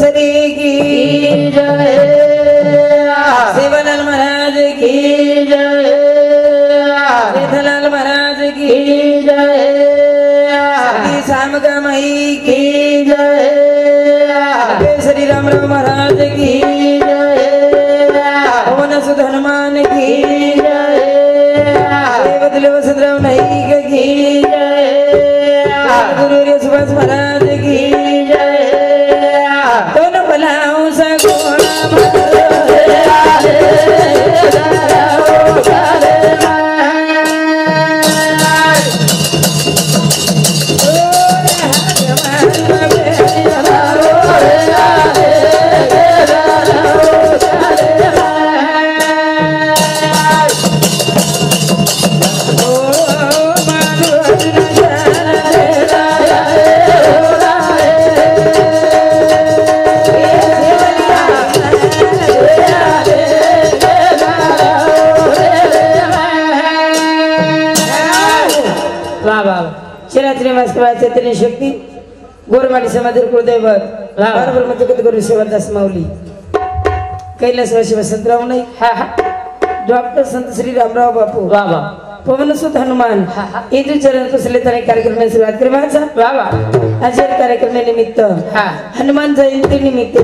केसरी की जय, शिवलाल महाराज की जय, जेठालाल महाराज की जय, शामका माई की जय, केसरी रामराव महाराज की जय, पवन सुत हनुमान की जय, देवदले वसंतराव नाईक की जय, गुरु सुभाष महाराज की जय, दोनों भलाओं सा घोड़ा चैतन्य शक्ती गोरमाडी समाज कुलदैवत बरोबर मत गुरु शिवदास माऊली कैलासवासी वसंतराव नाईक डॉक्टर संत श्री रामराव बापू पवन सुत हनुमान येथील चरण पुसले तर कार्यक्रम सुरुवात करवायचा आज कार्यक्रम निमित्त हनुमान जयंती निमित्त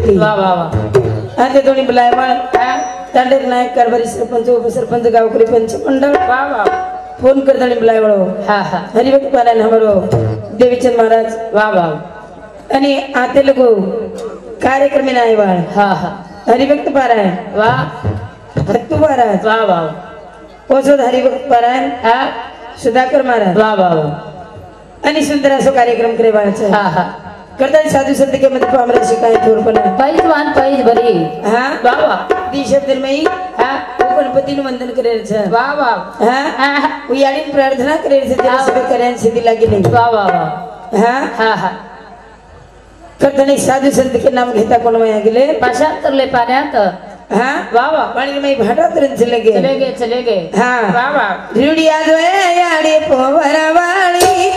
आता दोन्ही बुलायवाळ तांडेर नायक कारभारी सरपंच उपसरपंच गावकरी पंच मंडळ फोन करताना बुलायवाळ हरिभक्त पारायण हमारो देवीचंद महाराज आणि आते लोग कार्यक्रम में आयवाळ हरिभक्त पारायण भक्तू महाराज ओसोद हरिभक्त पारायण सुधाकर महाराज आणि सुंदर असो कार्यक्रम करेवाळचा करता साधू संत के मध्ये पामरा शिकाय थोरपणा पाहिज वान पाहिज बरी दिशब्दर में गणपति नु वंदन करे छे उयाड़ी प्रार्थना करे छे तेरे सब करे सीधी लागी नहीं करताना साधू संत के नाम घेता कोण वया गेले पाशांतर ले पाण्यात पाणी में भाटा तरन चले गए रुडिया जो याडी पोवरवाळी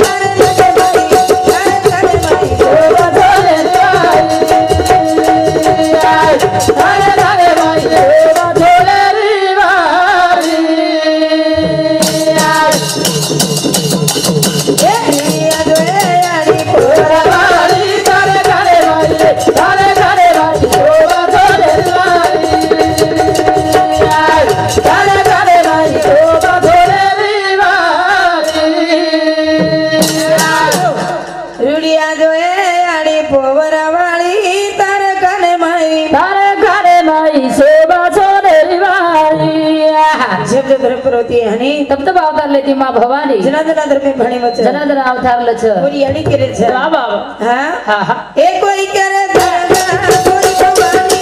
तब अवतार लेती माँ भवानी जना जना दर में भणी मच जना जना अवतार लच पूरी अड़ी करे छ हां ए कोई करे धरना कोई भवानी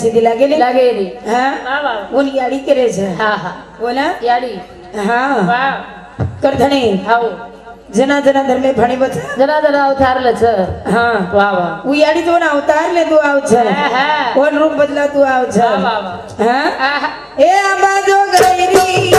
सीधी लागेली उन याडी करे छे बोला याडी करधणी जना जना धर्मे भणी बच जना जना अवतार लच उ याडी जो अवतार ले तू आव छ कोन रूप बदला तू आव छ ए आबा जो गईरी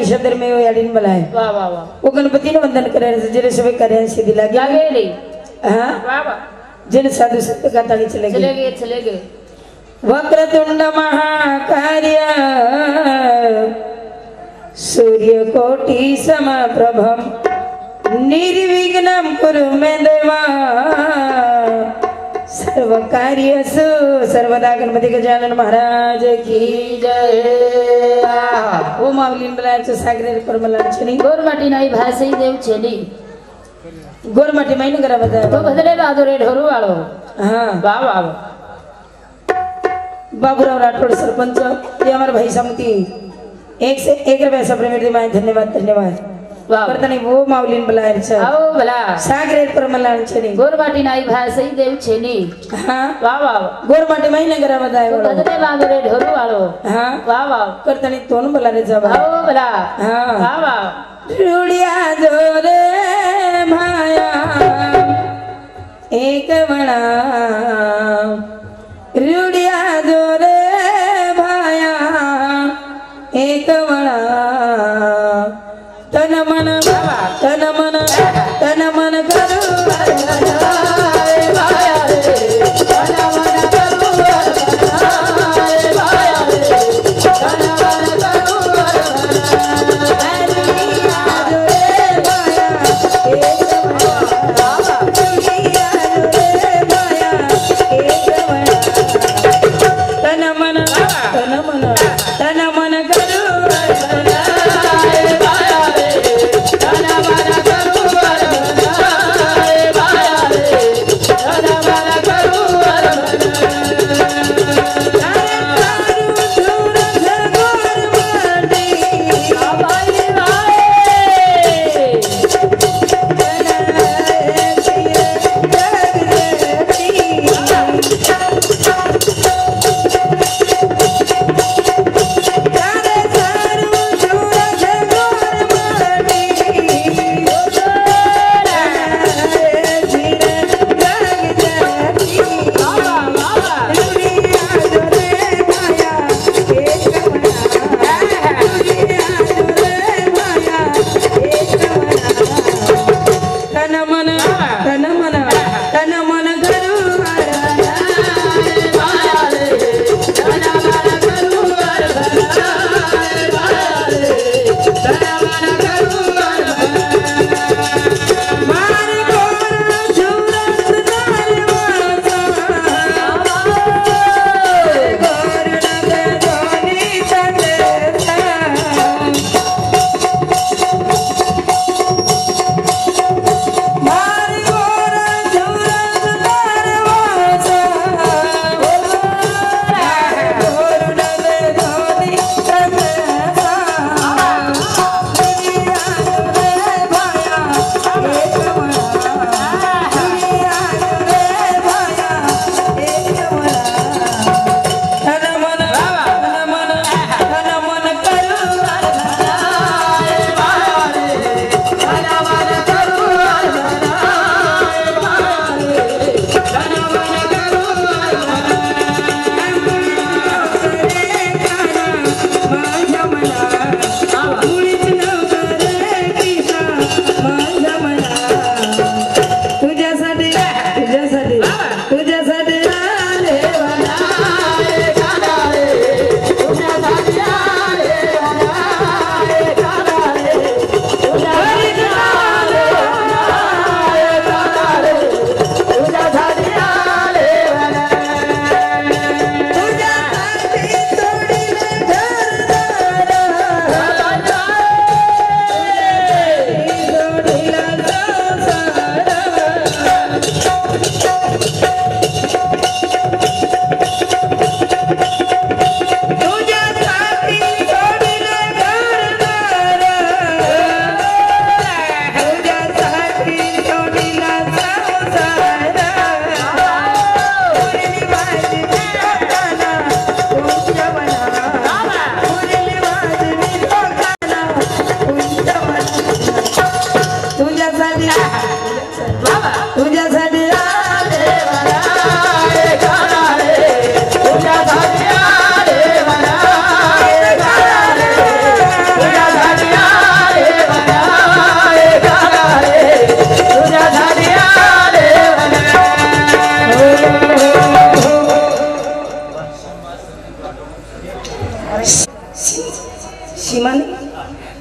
शब्द में वो याडीन बुलाए वो गणपति ने वंदन करे जरे सब करे सीधी लागे जिन साधु संत का ताली चले गए वक्रतुंड महाकार्य सूर्य कोटि कोटि समप्रभम निर्विघ्नं कुरु मे देवा सर्व कार्यसु सर्वदा गणपती गजानन महाराज की जय ओ माऊलीन बलाचं सागरे परमलांचनी गोरमाटी नाही भासई देव छेली गोरमाटी माहिती करा बता तो बदले बादुरे ढोरू वाळो हाँ वाह वाह बाबूराव राठोड सरपंच ये हमारे भाई सामती 1 रुपया सप्रेमेट दे धन्यवाद धन्यवाद वाह करताना वो माऊलीन बलायचं आओ भला सागरे परमलांचनी गोरमाटी नाही भासई देव छेली हाँ वाह वाह गोरमाटी माहिती करा बता तो बदले बादुरे ढोरू वाळो हाँ वाह वाह करताना तोन बोला रे जबा आओ भला हाँ वाह वाह रुडिया जोरे माया एक वणा रुडिया जोरे भाया एक वणा तन मन करू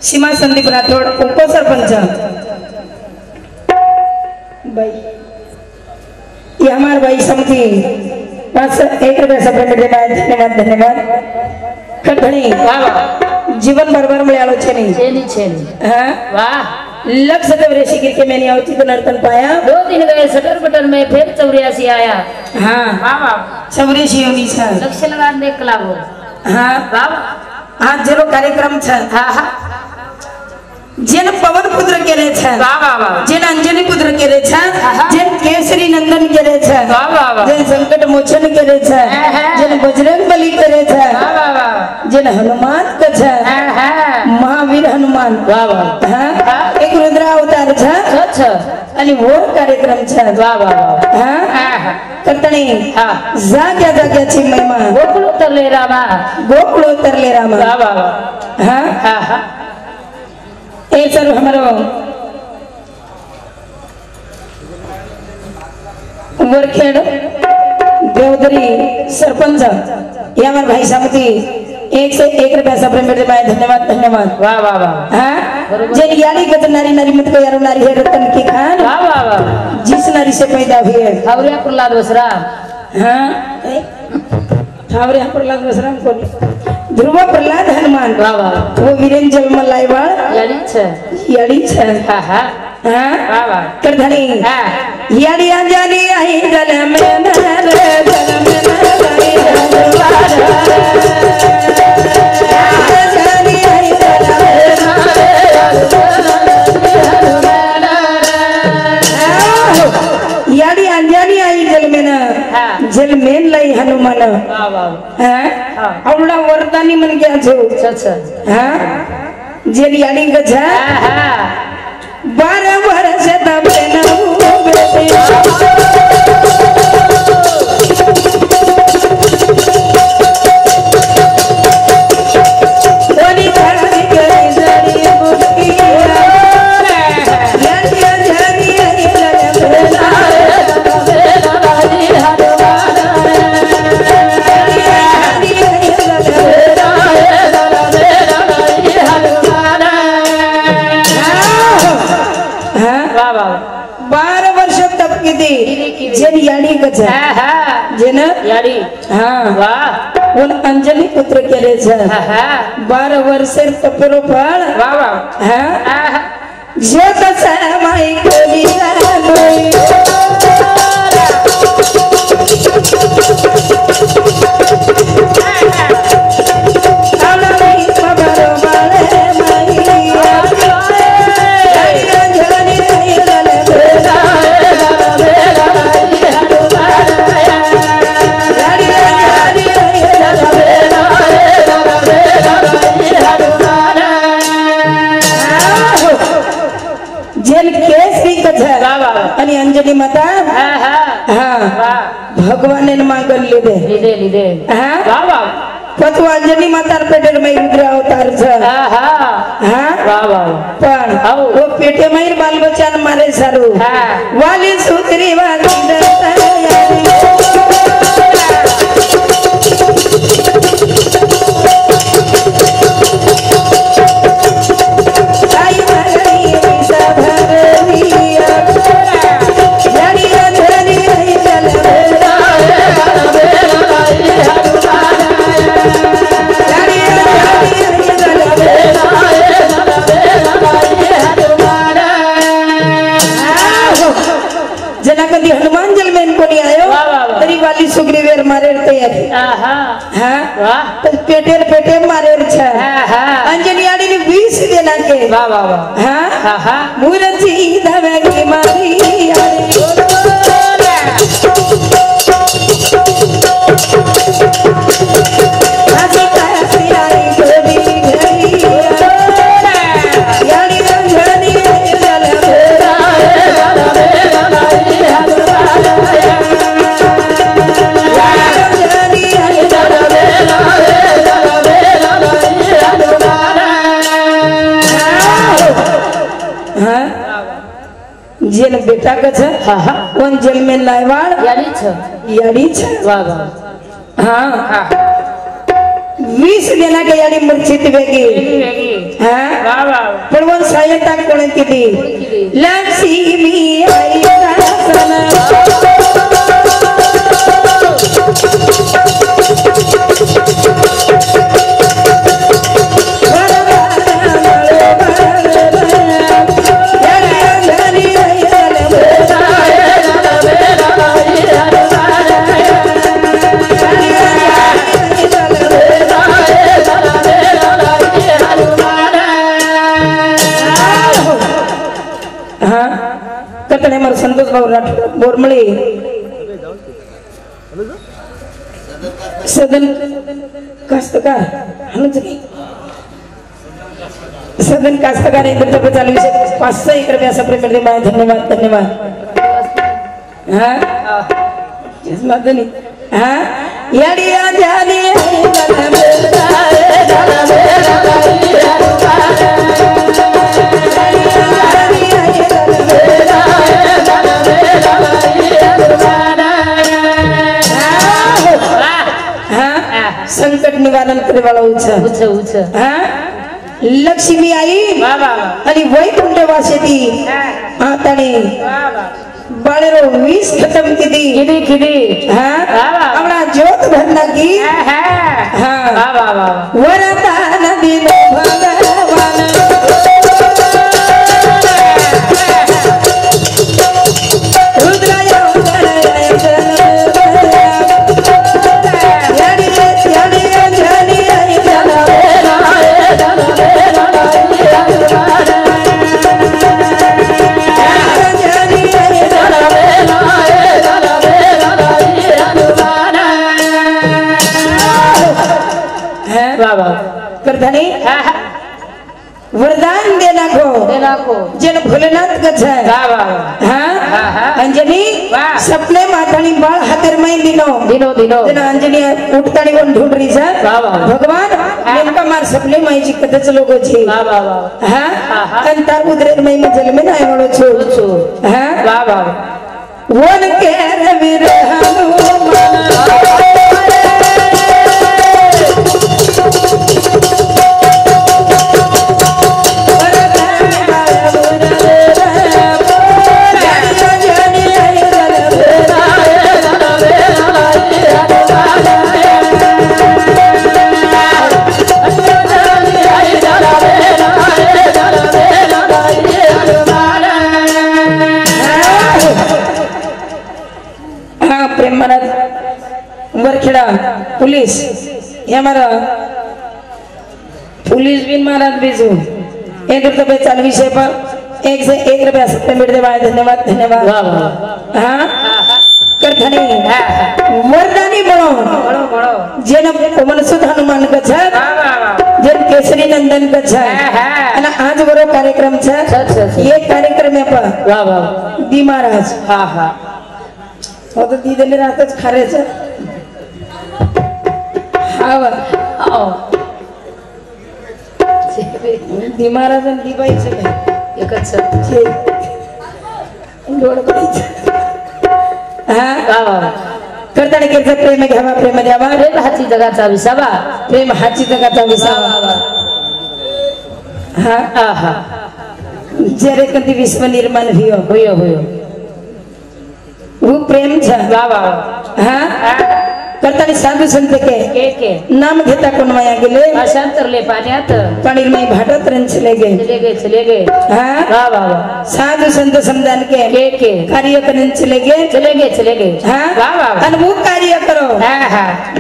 सीमा संदीप राठोड उपसरपंच बाई ये हमारे भाई समिति 1 रुपया सब धन्यवाद धन्यवाद खड़खड़ी जीवन बरोबर मिळालो छेनी छेनी छेनी हां वाह लक्ष्य चौरासी गिर के मैंने आवती तो नर्तन पाया 2 दिन गए सटर बटन में फिर 84 आया हाँ वाह वाह चौरासी होनी छा लक्ष्य लगा देख लागो हाँ वाह आज जरो कार्यक्रम छा हाँ हाँ जेन पवन पुत्र केले छा वाह वाह वाह जेन अंजनी पुत्र केले छा जेन केसरी नंदन केले छा वाह वाह वाह जेन संकट मोचन केले छा जेन बजरंग बली केले छा वाह वाह वाह जेन हनुमान का छा महावीर हनुमान वाह वाह हाँ एक रुद्र अवतार छा अच्छा आणि वो कार्यक्रम छा वाह वाह वाह हाँ करतणी हाँ जाग्या जाग्याची महिमा गोकुळ उतरले रामा गोकुळ उतरले रामा वाह वाह वाह हाँ हाँ हाँ ए सर हमारो वरखेड देवदरी सरपंच ये हमारे भाई समिति 1 से 1 रुपया सब मेरे भाई धन्यवाद धन्यवाद वाह वाह वाह हाँ जेन यारी गत नारी नारी मत को यारो नारी है रतन की खान वाह वाह वाह जिस नारी से पैदा हुई है खबरिया प्रहलाद बसरा हाँ ठावरे प्रहलाद बसराम को ध्रुव प्रहलाद हनुमान वाह वाह वो वीरेन जन्म लाइवाड़ यारी छ यारी छ हाँ हाँ हाँ वाह वाह करधनी हाँ यारी अंजनी आई जल में नर जल में नर आई हनुमान अंजनी आई जल में यारी अंजनी आई जल में न जल में लाई हनुमान वाह वाह हाँ औड़ा वरदानी मन गया छो अच्छा हाँ जेल यारी गजा हाँ हाँ 12 वर्ष तब न बेटे ओनी खाली करे जड़ी बुकिया यानी जानी आई ललबेला वाह वाह 12 वर्ष तब किती जेन याडी गजा हाँ हाँ जेन यारी हाँ वाह उन अंजनी पुत्र केले छ हाँ हाँ 12 वर्षेर तपरो फळ वाह वाह हाँ हाँ जो कसा माई कोली रानोई आलावी खबरो माले माई अंजनी आई ललबेला जेल केस भी कथा वाह वाह आणि अंजनी माता हाँ हाँ हाँ वाह भगवान ने मांगल लेदे लीदे लीदे हाँ वाह वाह पतु अंजनी माता पेटेर में रुद्र अवतार छ हाँ हाँ हाँ वाह वाह पण आओ। वो पेटे में बाल बच्चा मारे सारू हाँ वाली सुतरी वाली दत्ता आई मगनी सब भरिया जड़ी अंजनी आई जलबेला जड़ी अंजनी आई जलबेला जना कधी हनुमान जल में इनको नहीं आयो वाह, वाह, वाह। तरी वाली सुग्रीवेर मारे तयारी हाँ हाँ हाँ वाह तो पेटे मारे छ हाँ हाँ अंजनी आड़ी ने 20 देना के वाह वाह वाह हाँ हाँ हाँ मूर्ति धवे की मारी आड़ी आसी तासी आई गोरी घरी यानी अंजनी आई जलबेला अंजनी आई जलबेला हाँ जेल बेटा का छ हाँ हाँ कौन जेल में लाइवाड़ यारी छ याड़ी छ वाह वाह हाँ हाँ 20 देना के यानी मूर्छित वेगी हां वाह वाह पण वो सहायता कोण केली लक्ष्मी आई दासन संतोष भाऊ राठोड बोरमळे सदन कास्तकार सदन कास्तकार इंद्रप्रभा चालू विषय 500 एकर व्यासा प्रेम धन्यवाद धन्यवाद हाँ जसमादनी हाँ याडी आजानी संकट निवारण करे वाला उच्च हाँ लक्ष्मी आई आणि वैकुंठ वासेती आताने बाळेरो 20 खतम किती हाँ अपना ज्योत भरना की हाँ वरदान दिनो भगवान रुद्राय करधनी वरदान देना को जन भोलेनाथ गछ हाँ अंजनी सपने मातानी बाळ हातर मै दिनो जन अंजनी उठतानी कोण ढूंढ रही है भगवान नेमका मार सपने मै जी कथच लोगो छी हाँ अंतर उदरेर मै में जल में नाही म्हणो छु हाँ वन के रविर वरखेड़ा पुलिस ये हमारा पुलिस बिन महाराज बीजू 1 रुपये चालू विषय पर 1 से 1 रुपया सबसे मिल दे धन्यवाद धन्यवाद हाँ कर धनी वरदानी बनो जन मनसुद हनुमान कछ जन केसरी नंदन कछ आणि आज बरो कार्यक्रम छ ये कार्यक्रम में पर दी महाराज हाँ तो दी दिले राहतच खारेच दी महाराज दी बाई एकच करताना केलं प्रेम घ्यावा प्रेम द्यावा प्रेम हाची जगाचा विसावा प्रेम हाची जगाचा विसावा हा जरे कधी विश्व निर्माण होयो वो प्रेम छ हाँ करतानी साधू संत के नाम घेता कोण माया गेले भाषांतरले पाण्यात पाणी मै भाटत रन चले गए हाँ साधू संत समदान के कार्य करन चले गए हाँ आणि वो कार्य करो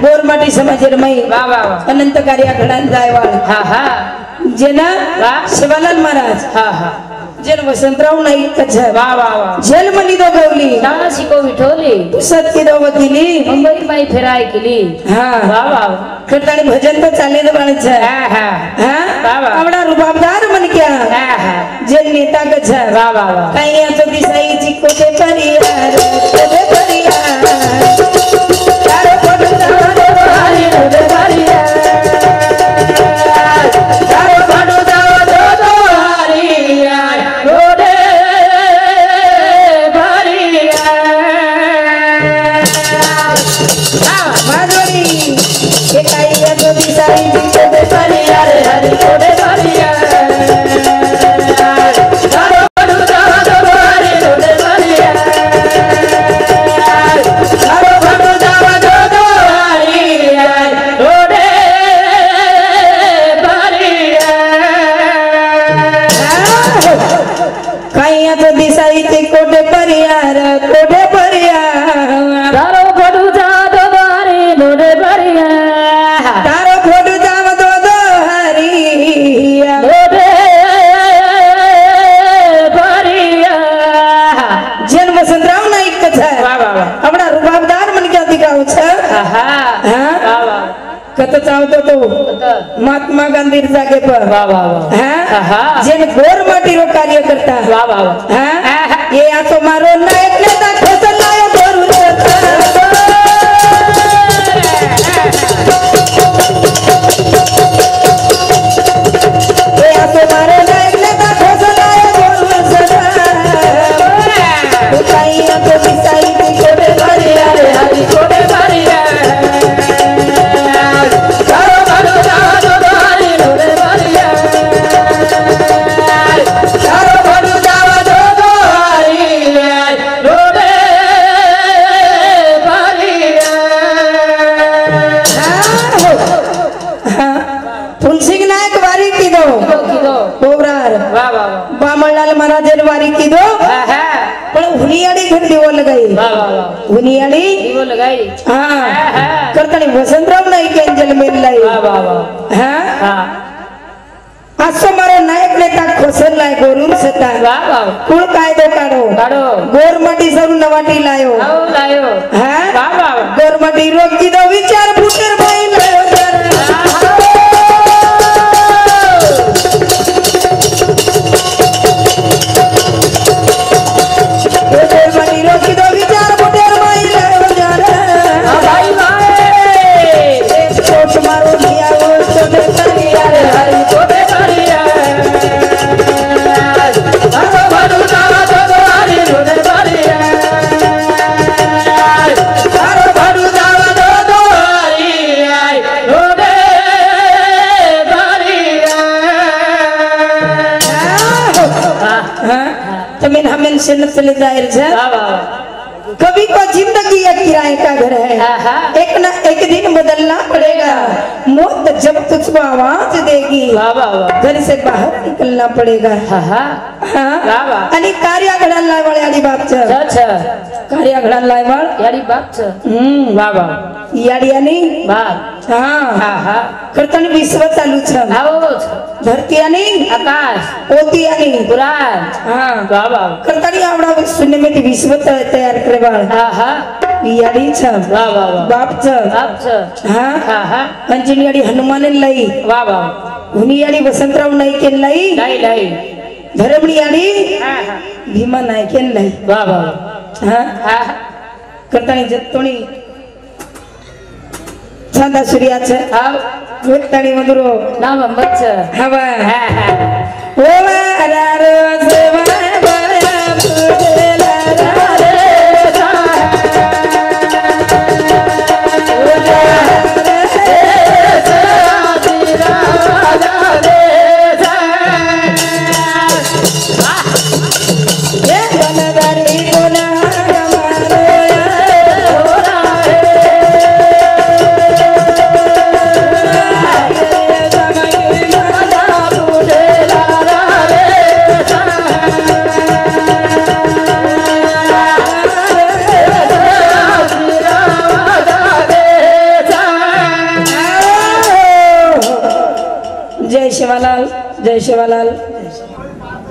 बोरमाटी समाजेर मै अनंत कार्य घडान जायवाळ जेना शिवालाल महाराज जन वसंतराव नाईक कछ जलमली दो गवली शिको विठोली पुसत की दो वकिली मुंबई माई फिराय केली हाँ करतानी भजन तो चाले दो बाण छ आवडा रुबाबदार मन क्या जन नेता कछ काही याचो दिसाई चिको ते परियार तारो पडू जावो हरी रे परियार Sorry. कत चावतो तो कत महात्मा गांधी जागे पर वा वा वा हाँ जेन गोर माटी रो कार्य करता वा वा वा हाँ ये आ तो मारो नायक नेता खोसल लायो गोरू ये आ तो मारो नायक नेता खोसल लायो गोरू उठाइया तो बिसाई की कोडे भरी रे हरी कोडे भरी रे चारो भरो जादो भरी रे भरी चारो भरो जादो भरी रोडे भरी फुलसिंह नायक वारी की दो बोबरार वा वा बामणलाल महाराज वारी की दो वा पण हुनियाड़ी घर दिवो लगाई वा वा हुनियाड़ी दिवो लगाई हाँ करतानी वसंतराव नाईक एंजल मेल लाई वा वा वा हाँ हाँ असो मारो नायक नेता खोसल लाय गोरूर सता वा वा कुळ कायदो काढो काढो गोरमाटी सरू नवाटी लायो आओ लायो हाँ वा वा गोरमाटी रोग की दो विचार फुटेर भाई लायो गोरमाटी रोग की दो विचार फुटेर भाई लायो भाई भाई एक कोट मारो दिया वो तो देखा यार हरी कोडे भरी चारो भरो जादो भरी रोडे भरी चारो भरो जादो भरी रोडे भरी जमीन हमें से न चले जाए रे वा वा कभी को जिंदगी एक किराए का घर है एक ना एक दिन बदलना पड़ेगा मौत जब तुझको आवाज देगी वा वा वा घर से बाहर निकलना पड़ेगा हा हा वा वा आणि कार्य घडायला लायवळ याडी बापच अच्छा कार्य घडायला लायवळ यारी बाप वा वा याडी आणि बाप हाँ हा हा करताना विश्व चालू छ आओ धरती आणि आकाश ओती आणि पुराण हाँ वा वा करताना आवडा शून्य मध्ये विश्व तयार करे बाळ हा हा याडी छ वा वा वा बापच बाप हाँ हा हा अंजनी याडी हनुमान लाई वा वा हुनी याडी वसंतराव नाईक लाई लाई लाई धरमणी याडी हा हा भीमा नाईक लाई वा वा हाँ हा करतानी जत्तोणी चांदा सूर्याच आओ व्यक्तानी मधुरो नाम बच्च हवा हा हा ओ रारो सेवा बाया पुदेला रे जय शिवालाल